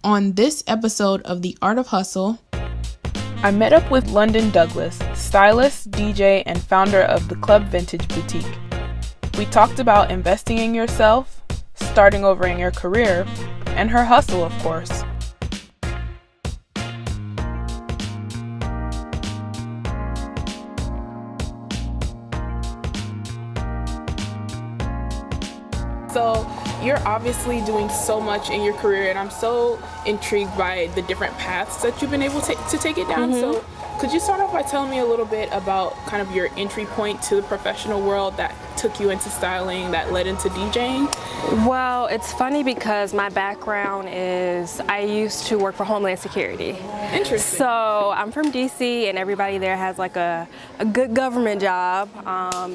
On this episode of The Art of Hustle, I met up with Londyn Douglas, stylist, DJ, and founder of the Club Vintage Boutique. We talked about investing in yourself, starting over in your career, and her hustle, of course. So you're obviously doing so much in your career, and I'm so intrigued by the different paths that you've been able to take it down. So could you start off by telling me a little bit about kind of your entry point to the professional world that took you into styling, that led into DJing? Well, it's funny because my background is I used to work for Homeland Security. Interesting. So I'm from DC, and everybody there has like a good government job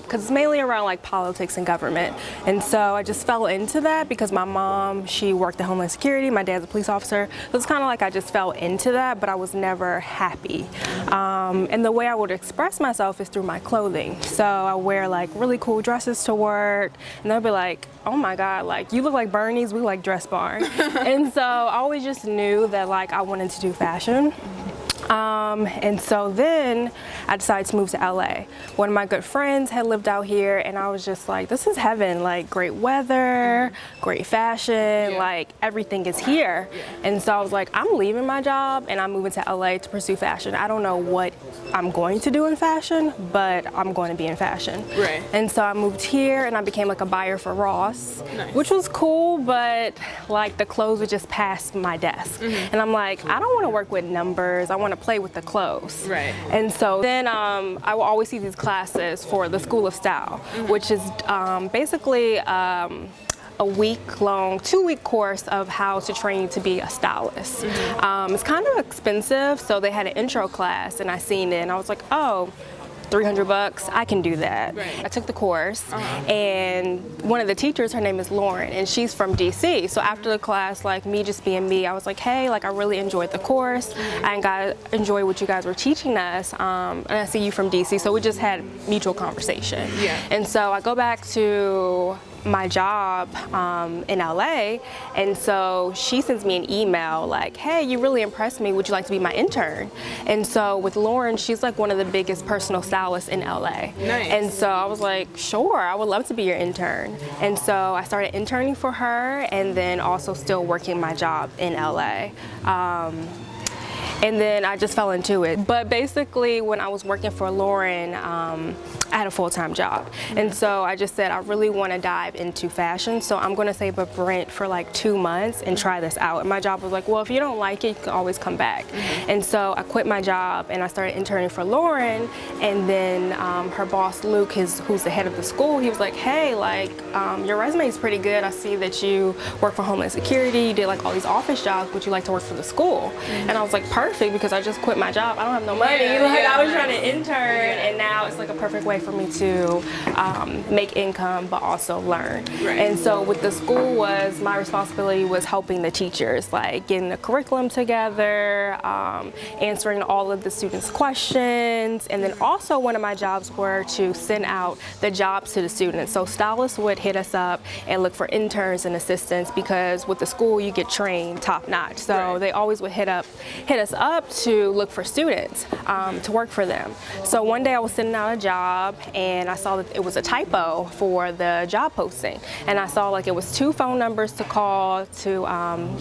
because it's mainly around like politics and government. And so I just fell into that because my mom, she worked at Homeland Security, my dad's a police officer. So it's kind of like I just fell into that, but I was never happy. And the way I would express myself is through my clothing. So I wear like really cool dresses to work, and they'll be like, oh my God, like you look like Bernie's, we like Dress Barn. And so I always just knew that like I wanted to do fashion. And so then I decided to move to LA. One of my good friends had lived out here, and I was just like, this is heaven, like great weather, great fashion, like everything is here. And so I was like, I'm leaving my job and I'm moving to LA to pursue fashion. I don't know what I'm going to do in fashion, but I'm going to be in fashion. Right. And so I moved here and I became like a buyer for Ross, which was cool, but like the clothes would just pass my desk. And I'm like, I don't want to work with numbers. I want to play with the clothes. Right. And so then I will always see these classes for the School of Style, which is basically a week-long, 2-week course of how to train to be a stylist. It's kind of expensive, so they had an intro class, and I seen it, and I was like, oh, $300, I can do that. Right. I took the course, and one of the teachers, her name is Lauren, and she's from DC. So after the class, like me just being me, I was like, hey, like I really enjoyed the course. I enjoy what you guys were teaching us, and I see you from DC. So we just had mutual conversation. And so I go back to my job in LA, and so she sends me an email like, hey, you really impressed me, would you like to be my intern? And so with Lauren, she's like one of the biggest personal stylists in LA. And so I was like, sure, I would love to be your intern. And so I started interning for her, and then also still working my job in LA. And then I just fell into it. But basically, when I was working for Lauren, I had a full-time job. And so I just said, I really want to dive into fashion, so I'm going to save up rent for like 2 months and try this out. And my job was like, well, if you don't like it, you can always come back. And so I quit my job and I started interning for Lauren. And then her boss, Luke, who's the head of the school, he was like, hey, like, your resume is pretty good. I see that you work for Homeland Security, you did like all these office jobs, would you like to work for the school? And I was like, perfect, because I just quit my job. I don't have no money. I was trying to intern, and now it's like a perfect way for me to make income but also learn. And so with the school, my responsibility was helping the teachers, like getting the curriculum together, answering all of the students' questions, and then also one of my jobs were to send out the jobs to the students. So stylists would hit us up and look for interns and assistants, because with the school you get trained top notch. So they always would hit us up to look for students to work for them. So one day I was sending out a job, and I saw that it was a typo for the job posting. And I saw like it was 2 phone numbers to call to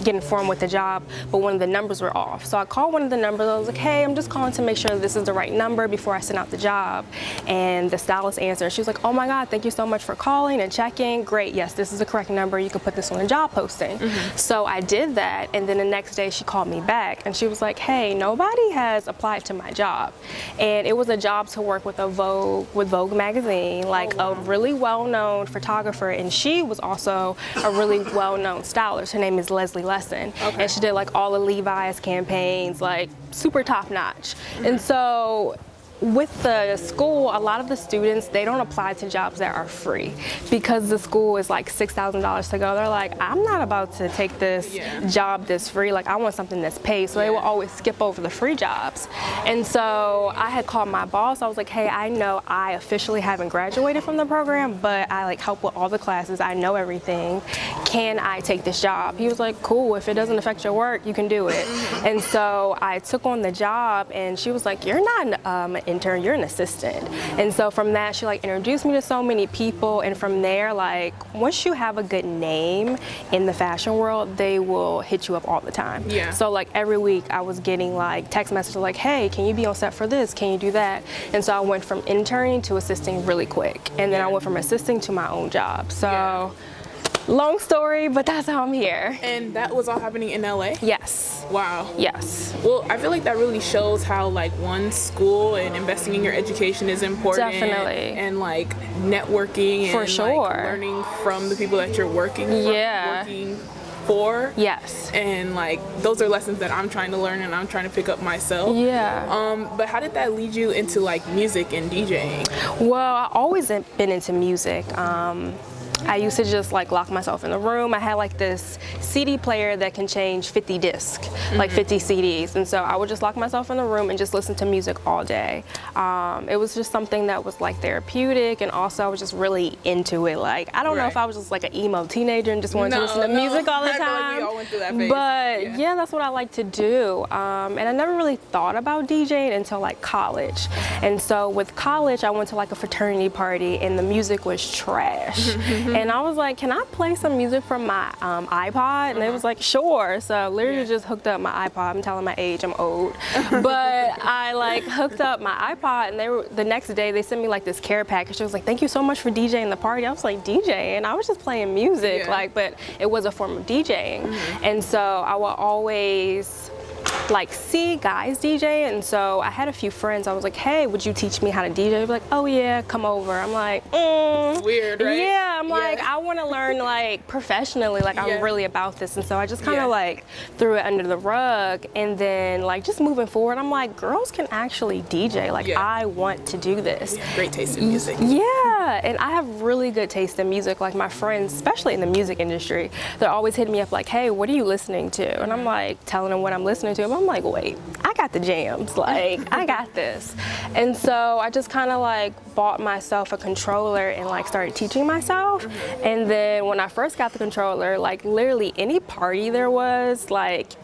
get informed with the job, but one of the numbers were off. So I called one of the numbers. I was like, hey, I'm just calling to make sure that this is the right number before I send out the job. And the stylist answered. She was like, oh my God, thank you so much for calling and checking. Great, yes, this is the correct number. You can put this on a job posting. So I did that, and then the next day she called me back, and she was like, hey, nobody has applied to my job. And it was a job to work with Vogue magazine, like a really well-known photographer, and she was also a really well-known stylist. Her name is Leslie Lesson, and she did like all the Levi's campaigns, like super top-notch. And so with the school, a lot of the students, they don't apply to jobs that are free because the school is like $6,000 to go. They're like, I'm not about to take this job that's free. Like, I want something that's paid. So they will always skip over the free jobs. And so I had called my boss. I was like, hey, I know I officially haven't graduated from the program, but I like help with all the classes. I know everything. Can I take this job? He was like, cool. If it doesn't affect your work, you can do it. And so I took on the job, and she was like, you're not an intern, you're an assistant. And so from that, she like introduced me to so many people, and from there, like once you have a good name in the fashion world, they will hit you up all the time. Yeah. So like every week I was getting like text messages like, hey, can you be on set for this? Can you do that? And so I went from interning to assisting really quick, and then I went from assisting to my own job. So long story, but that's how I'm here. And that was all happening in LA? Yes. Wow. Yes. Well, I feel like that really shows how like one, school and investing in your education is important. Definitely. And like networking for and sure. like learning from the people that you're working for. Yes. And like those are lessons that I'm trying to learn and I'm trying to pick up myself. Yeah. But how did that lead you into like music and DJing? Well, I've always been into music. I used to just like lock myself in the room. I had like this CD player that can change 50 discs, like 50 CDs. And so I would just lock myself in the room and just listen to music all day. It was just something that was like therapeutic, and also I was just really into it. Like, I don't know if I was just like an emo teenager and just wanted to listen to music all the time. I feel like we all went through that phase. But yeah, that's what I like to do. And I never really thought about DJing until like college. And so with college, I went to like a fraternity party and the music was trash. And I was like, can I play some music from my iPod? And they was like, sure. So I literally just hooked up my iPod. I'm telling my age, I'm old. But I like hooked up my iPod, and the next day they sent me like this care package. It was like, thank you so much for DJing the party. I was like, DJing? I was just playing music, like, but it was a form of DJing. And so I will always like see guys DJ, and so I had a few friends. I was like, hey, would you teach me how to DJ? They'd be like, oh yeah, come over. I'm like, It's weird, right? Yeah, I'm like, I want to learn like professionally, like I'm really about this. And so I just kind of like threw it under the rug, and then like just moving forward, I'm like, girls can actually DJ. Like I want to do this. Great taste in music. Yeah, and I have really good taste in music. Like my friends, especially in the music industry, they're always hitting me up like, hey, what are you listening to? And I'm like telling them what I'm listening to. I'm like, wait, I got the jams, like I got this. And so I just kind of like bought myself a controller and like started teaching myself. And then when I first got the controller, like literally any party there was, like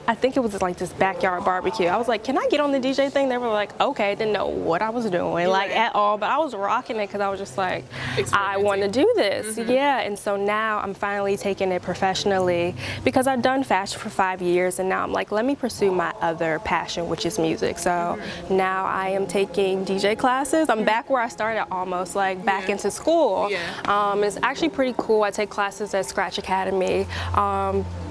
I think it was like this backyard barbecue. I was like, can I get on the DJ thing? They were like, okay. Didn't know what I was doing, like at all, but I was rocking it because I was just like, I want to do this. Yeah, and so now I'm finally taking it professionally because I've done fashion for 5 years, and now I'm like, let me pursue my other passion, which is music. So now I am taking DJ classes. I'm back where I started, almost like back into school. It's actually pretty cool. I take classes at Scratch Academy.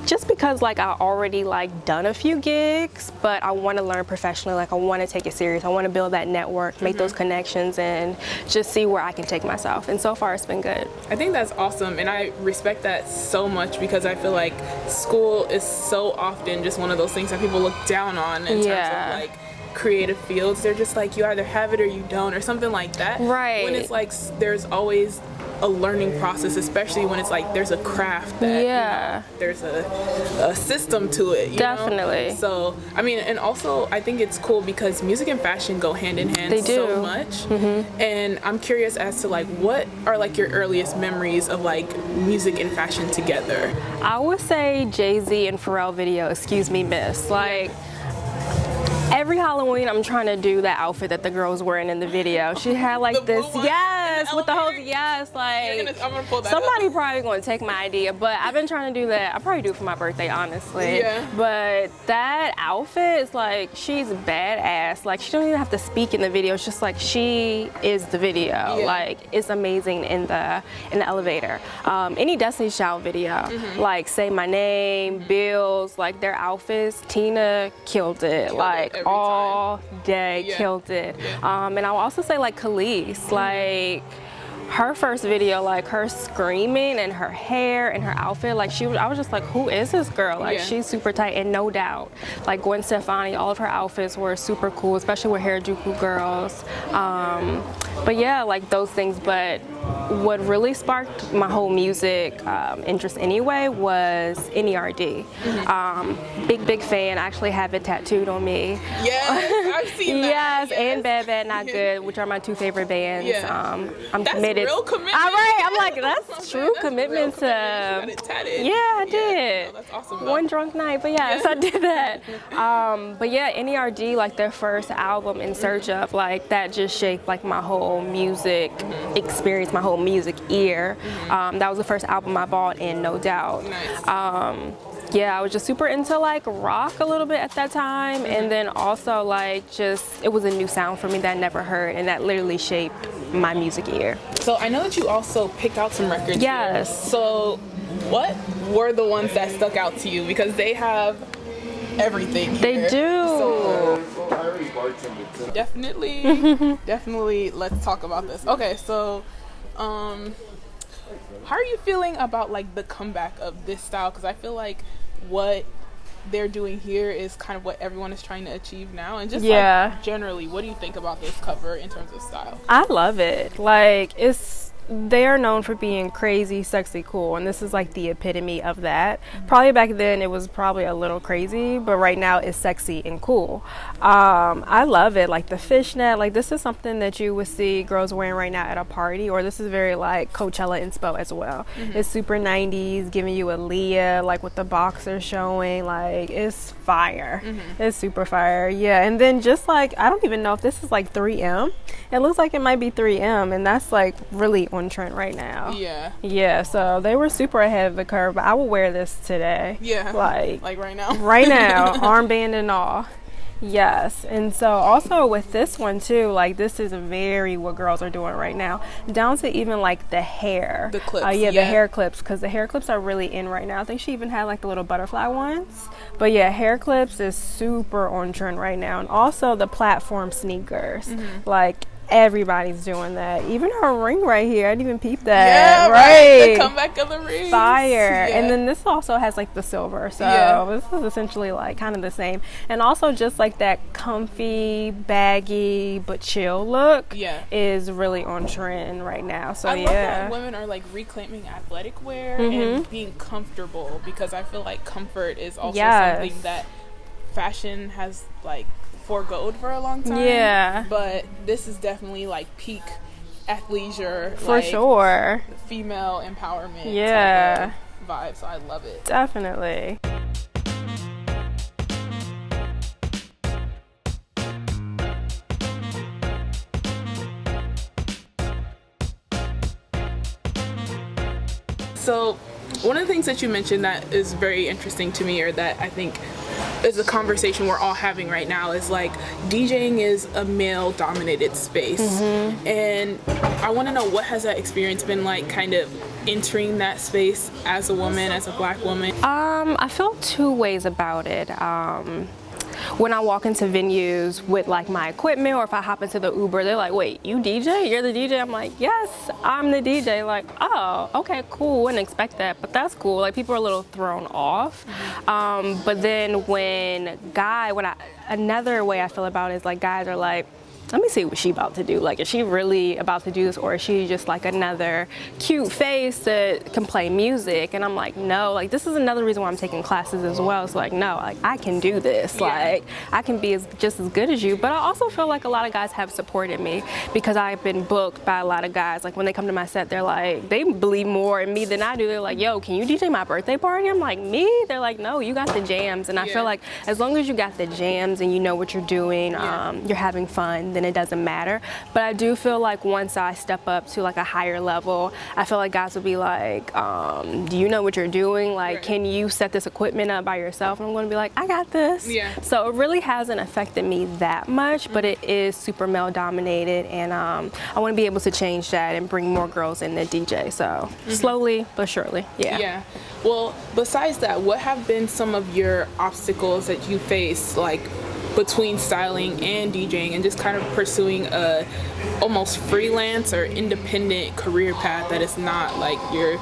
Just because like I already like done a few gigs, but I want to learn professionally. Like I want to take it serious. I want to build that network, make those connections, and just see where I can take myself. And so far it's been good. I think that's awesome, and I respect that so much because I feel like school is so often just one of those things that people look down on in terms of like creative fields. They're just like, you either have it or you don't, or something like that. Right. When it's like there's always a learning process, especially when it's like there's a craft that you know, there's a system to it. You Definitely. know? So I mean, and also I think it's cool because music and fashion go hand in hand. They do. So much. And I'm curious as to like what are like your earliest memories of like music and fashion together? I would say Jay-Z and Pharrell video, Excuse Me Miss. Like every Halloween, I'm trying to do that outfit that the girl was wearing in the video. She had like this, with the whole, like I'm gonna pull that somebody up. probably gonna take my idea, but I've been trying to do that. I'll probably do it for my birthday, honestly. But that outfit is like, she's badass. Like she don't even have to speak in the video. It's just like she is the video. Like it's amazing in the elevator. Any Destiny's Child video, like Say My Name, Bills, like their outfits, Tina killed it. Like all day, killed it. And I'll also say like Khalees, like her first video, like her screaming and her hair and her outfit, like I was just like, who is this girl? Like she's super tight. And no doubt, like Gwen Stefani, all of her outfits were super cool, especially with Harajuku girls. But yeah, like those things. But what really sparked my whole music interest anyway was NERD. Big fan. I actually have it tattooed on me. Yes, I've seen that. Yes, and Bad Bad Not Good, which are my two favorite bands. I'm that's committed. Real commitment. All right, I'm like, that's true commitment to. You got it tatted. Yeah, I did. No, that's awesome. One drunk night, but yes, I did that. But yeah, NERD, like their first album, In Search Of, like that just shaped like my whole music experience, my whole music ear. That was the first album I bought in, no doubt. Nice. Yeah, I was just super into like rock a little bit at that time, and then also like just it was a new sound for me that I never heard, and that literally shaped my music ear. So I know that you also picked out some records. Yes. Here. So what were the ones that stuck out to you? Because they have everything here. They do. So definitely let's talk about this. Okay, so how are you feeling about like the comeback of this style? Because I feel like what they're doing here is kind of what everyone is trying to achieve now. And just like generally, what do you think about this cover in terms of style? I love it. Like they are known for being crazy, sexy, cool, and this is like the epitome of that. Probably back then it was probably a little crazy, but right now it's sexy and cool. I love it. Like the fishnet, like this is something that you would see girls wearing right now at a party, or this is very like Coachella inspo as well. It's super 90s, giving you a Leah, like with the boxer showing, like it's fire. It's super fire. Yeah, and then just like, I don't even know if this is like 3M. It looks like it might be 3M, and that's like really on trend right now. Yeah, so they were super ahead of the curve, but I will wear this today. Like right now. Right now, armband and all. Yes, and so also with this one too, like this is very what girls are doing right now, down to even like the hair. The clips. The hair clips, because the hair clips are really in right now. I think she even had like the little butterfly ones. But yeah, hair clips is super on trend right now. And also the platform sneakers. Like everybody's doing that. Even her ring right here, I didn't even peep that. Yeah, right. The comeback of the ring. Fire. And then this also has like the silver. So this is essentially like kind of the same. And also just like that comfy, baggy, but chill look is really on trend right now. So I love that women are like reclaiming athletic wear and being comfortable, because I feel like comfort is also something that fashion has like forgoed for a long time. But this is definitely like peak athleisure, for sure, female empowerment type of vibe. So I love it. Definitely. So one of the things that you mentioned that is very interesting to me, or that I think is a conversation we're all having right now, is like DJing is a male dominated space. And I want to know, what has that experience been like, kind of entering that space as a woman, as a Black woman? I feel two ways about it. When I walk into venues with like my equipment, or if I hop into the Uber, they're like, wait, you DJ? You're the DJ? I'm like, yes, I'm the DJ. Like, oh, okay, cool. Wouldn't expect that, but that's cool. Like, people are a little thrown off. But then another way I feel about it is like, guys are like, let me see what she about to do. Like, is she really about to do this, or is she just like another cute face that can play music? And I'm like, no, like this is another reason why I'm taking classes as well. It's like, no, like I can do this. Like I can be just as good as you. But I also feel like a lot of guys have supported me, because I've been booked by a lot of guys. Like when they come to my set, they're like, they believe more in me than I do. They're like, yo, can you DJ my birthday party? I'm like, me? They're like, no, you got the jams. And I feel like as long as you got the jams and you know what you're doing, you're having fun, then it doesn't matter. But I do feel like once I step up to like a higher level, I feel like guys will be like, do you know what you're doing? Like, can you set this equipment up by yourself? And I'm going to be like, I got this. So it really hasn't affected me that much, but it is super male dominated, and I want to be able to change that and bring more girls in the DJ. So slowly but surely. Well, besides that, what have been some of your obstacles that you face, like between styling and DJing and just kind of pursuing a almost freelance or independent career path that is not like you're,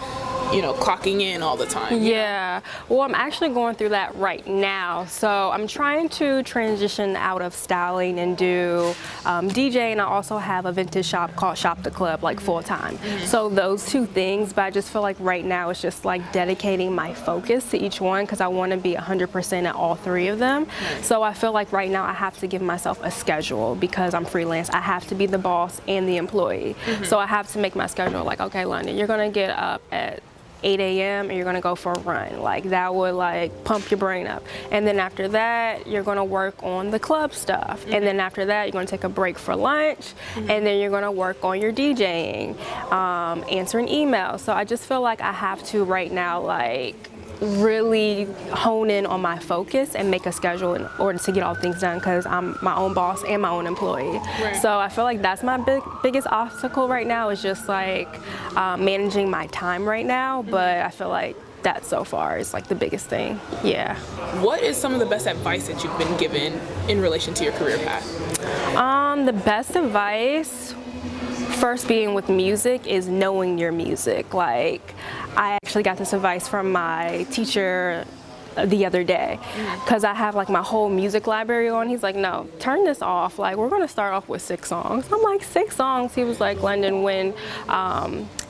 you know, clocking in all the time? Yeah, well, I'm actually going through that right now. So I'm trying to transition out of styling and do DJ, and I also have a vintage shop called Shop the Club, like full time. So those two things, but I just feel like right now it's just like dedicating my focus to each one because I want to be 100% at all three of them. So I feel like right now I have to give myself a schedule because I'm freelance. I have to be the boss and the employee. So I have to make my schedule like, okay, Londyn, you're going to get up at 8 a.m. and you're gonna go for a run. Like that would like pump your brain up. And then after that, you're gonna work on the club stuff. And then after that, you're gonna take a break for lunch. And then you're gonna work on your DJing, answering emails. So I just feel like I have to right now like really hone in on my focus and make a schedule in order to get all things done because I'm my own boss and my own employee. So I feel like that's my biggest obstacle right now is just like managing my time right now, but I feel like that so far is like the biggest thing. Yeah. What is some of the best advice that you've been given in relation to your career path? The best advice, first being with music, is knowing your music. Like I actually got this advice from my teacher the other day because I have like my whole music library on. He's like, no, turn this off. Like we're gonna start off with 6 songs. I'm like, 6 songs? He was like, Londyn, when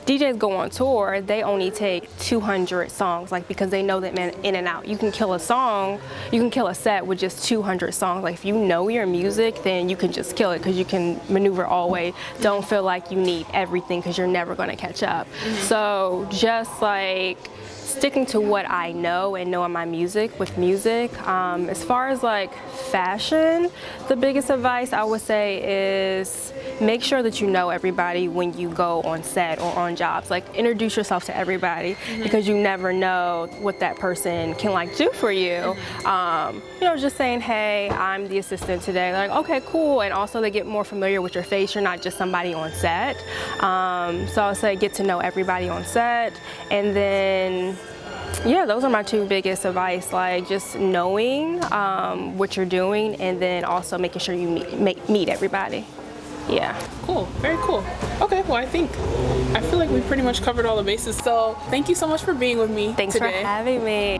DJs go on tour, they only take 200 songs, like because they know that man in and out. You can kill a song, you can kill a set with just 200 songs. Like if you know your music, then you can just kill it because you can maneuver all the way. Don't feel like you need everything because you're never gonna catch up. So just like sticking to what I know and knowing my music with music. As far as like fashion, the biggest advice I would say is make sure that you know everybody when you go on set or on jobs. Like introduce yourself to everybody because you never know what that person can like do for you. You know, just saying, hey, I'm the assistant today. Like, okay, cool. And also they get more familiar with your face. You're not just somebody on set. So I would say get to know everybody on set. And then yeah, those are my 2 biggest advice, like just knowing what you're doing and then also making sure you meet everybody. Yeah. Cool, very cool. Okay, well I feel like we pretty much covered all the bases. So thank you so much for being with me Thanks today. for having me.